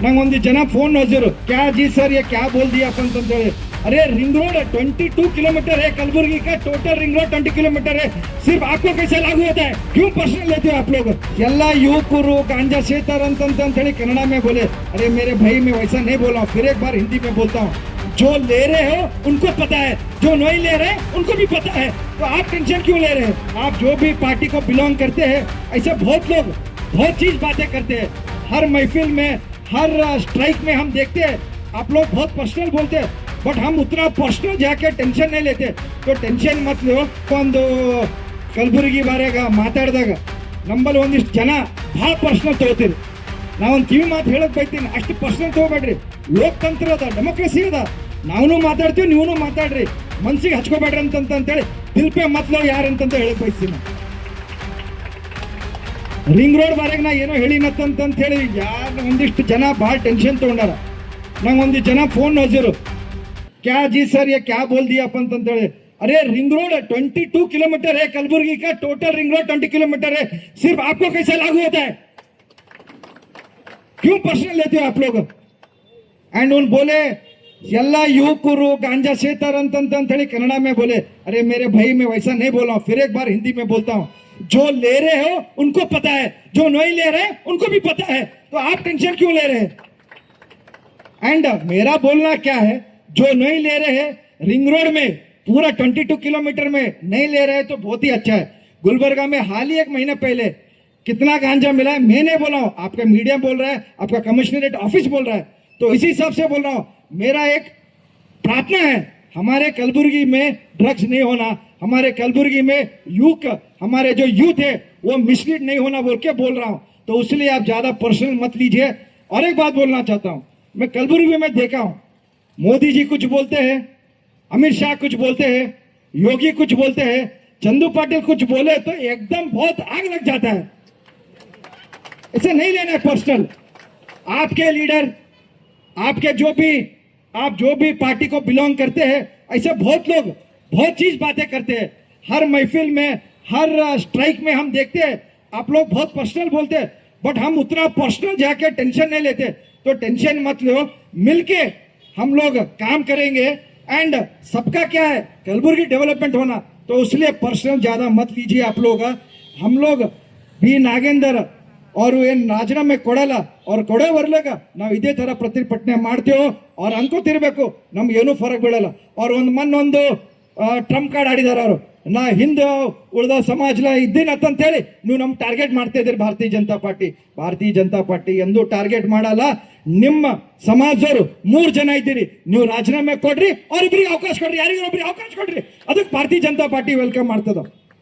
ನಂಗೊಂದು ಜನ फोन नोजिರು क्या जी सर ये क्या बोल दिया अपन तो अरे रिंग रोड 22 किलोमीटर है कलबुर्गी का टोटल रिंग रोड 20 किलोमीटर है सिर्फ आपको कैसे लागू होता है क्यों पर्सनल लेते हो आप लोग ಎಲ್ಲ युवकರು गांजा सेतर ಅಂತ ಹೇಳಿ कन्नड़ा में बोले अरे मेरे भाई मैं वैसा नहीं बोल रहा हूँ फिर एक बार हिंदी में बोलता हूँ जो ले रहे हो उनको पता है जो नहीं ले रहे उनको भी पता है तो आप टेंशन क्यों ले रहे हैं आप जो भी पार्टी को बिलोंग करते हैं ऐसे बहुत लोग बहुत चीज बातें करते हैं हर महफिल में हर स्ट्राइक में हम देखते हैं आप लोग बहुत पर्सनल बोलते हैं बट हम उतना पर्सनल जाके टेंशन नहीं लेते तो टेंशन मत लो ಒಂದು ಕಲಬುರಗಿ ಬಾರೆಗ ಮಾತಾಡಿದಾಗ ನಮ್ಮಲ್ಲಿ ಒಂದಿಷ್ಟು ಜನ ಭಾಳ ಪರ್ಸನಲ್ ತಗೋತೀರಿ ನಾವೊಂದು ಕಿವಿ ಮಾತು ಹೇಳಕ್ ಬೈತೀನಿ ಅಷ್ಟು ಪರ್ಸನಲ್ ತಗೋಬೇಡ್ರಿ ಲೋಕತಂತ್ರ ಅದ ಡೆಮೋಕ್ರಸಿ ಅದ ನಾವು ಮಾತಾಡ್ತೀವಿ ನೀವು ಮಾತಾಡ್ರಿ ಮನ್ಸಿಗೆ ಹಚ್ಕೋಬೇಡ್ರಿ ಅಂತೇಳಿ ದಿಲ್ಪೆ ಮತ್ಲೋ ಯಾರಂತ ಹೇಳಕ್ ಬಯಸ್ತೀನಿ रिंग रोड बारेग ना ಏನೋ ಹೇಳಿನಂತ ಹೇಳಿ ಯಾರು ಒಂದಿಷ್ಟು ಜನ ಭಾಳ ಟೆನ್ಷನ್ ತಗೊಂಡಾರ ನಂಗೊಂದು ಜನ फोन नोजिರು क्या जी सर ये क्या बोल दिया अपन तो अरे रिंग रोड 22 किलोमीटर है कलबुर्गी का टोटल रिंग रोड 20 किलोमीटर है सिर्फ आपको कैसे लागू होता है क्यों पर्सनल लेते हो आप लोग एंड उन बोले ಎಲ್ಲ युवकರು गांजा सेतर ಅಂತ ಹೇಳಿ कन्नड़ा में बोले अरे मेरे भाई मैं वैसा नहीं बोल रहा हूँ फिर एक बार हिंदी में बोलता हूँ जो ले रहे हो उनको पता है जो नहीं ले रहे उनको भी पता है तो आप टेंशन क्यों ले रहे हैं एंड मेरा बोलना क्या है जो नहीं ले रहे हैं रिंग रोड में पूरा 22 किलोमीटर में नहीं ले रहे तो बहुत ही अच्छा है गुलबर्गा में हाल ही एक महीने पहले कितना गांजा मिला है मैं नहीं बोला हूं आपका मीडिया बोल रहा है आपका कमिश्नरेट ऑफिस बोल रहा है तो इसी हिसाब से बोल रहा हूं मेरा एक प्रार्थना है हमारे कलबुर्गी में ड्रग्स नहीं होना हमारे कलबुर्गी में हमारे जो यूथ है वो मिसलीड नहीं होना बोल के बोल रहा हूं तो इसलिए आप ज्यादा पर्सनल मत लीजिए और एक बात बोलना चाहता हूं मैं कलबुर्गी में देखा हूं मोदी जी कुछ बोलते हैं अमित शाह कुछ बोलते हैं योगी कुछ बोलते हैं चंदू पाटिल कुछ बोले तो एकदम बहुत आग लग जाता है इसे नहीं लेना है पर्सनल आपके लीडर आपके आप जो भी पार्टी को बिलोंग करते हैं ऐसे बहुत लोग बहुत चीज बातें करते हैं हर महफिल में हर स्ट्राइक में हम देखते हैं आप लोग बहुत पर्सनल बोलते हैं बट हम उतना पर्सनल जाके टेंशन नहीं लेते तो टेंशन मत लो मिलके हम लोग काम करेंगे एंड सबका क्या है कलबुर्गी डेवलपमेंट होना तो इसलिए पर्सनल ज्यादा मत लीजिए आप लोग हम लोग बी नागेंदर और ಏನು ರಾಜೀನಾಮೆ ಕೊಡಲ್ಲ ಅವ್ರು ಕೊಡೋ ಬರ್ಲಾಗ ನಾವು ಇದೇ ತರ ಪ್ರತಿಭಟನೆ ಮಾಡ್ತೇವೆ ಅವ್ರು ಅನ್ಕೋತಿರ್ಬೇಕು ನಮ್ಗೆ ಏನೂ ಫರಕ್ ಬೀಳಲ್ಲ ಅವ್ರು ಒಂದು ಟ್ರಂಪ್ ಕಾರ್ಡ್ ಆಡಿದಾರ ಅವರು ನಾ ಹಿಂದೆ ಉಳಿದ ಸಮಾಜ ಇದ್ದೀನಿ ಅಂತ ಹೇಳಿ ನೀವು ನಮ್ ಟಾರ್ಗೆಟ್ ಮಾಡ್ತಾ ಇದ್ದೀರಿ ಭಾರತೀಯ ಜನತಾ ಪಾರ್ಟಿ ಎಂದು ಟಾರ್ಗೆಟ್ ಮಾಡಲ್ಲ ನಿಮ್ಮ ಸಮಾಜದವರು 3 ಜನ ಇದ್ದೀರಿ ನೀವು ರಾಜೀನಾಮೆ ಕೊಡ್ರಿ ಅವ್ರಿಬ್ರಿಗೆ ಅವಕಾಶ ಕೊಡ್ರಿ ಯಾರಿಗೊಬ್ರಿಗೆ ಅವಕಾಶ ಕೊಡ್ರಿ ಅದಕ್ಕೆ ಭಾರತೀಯ ಜನತಾ ಪಾರ್ಟಿ ವೆಲ್ಕಮ್ ಮಾಡ್ತದ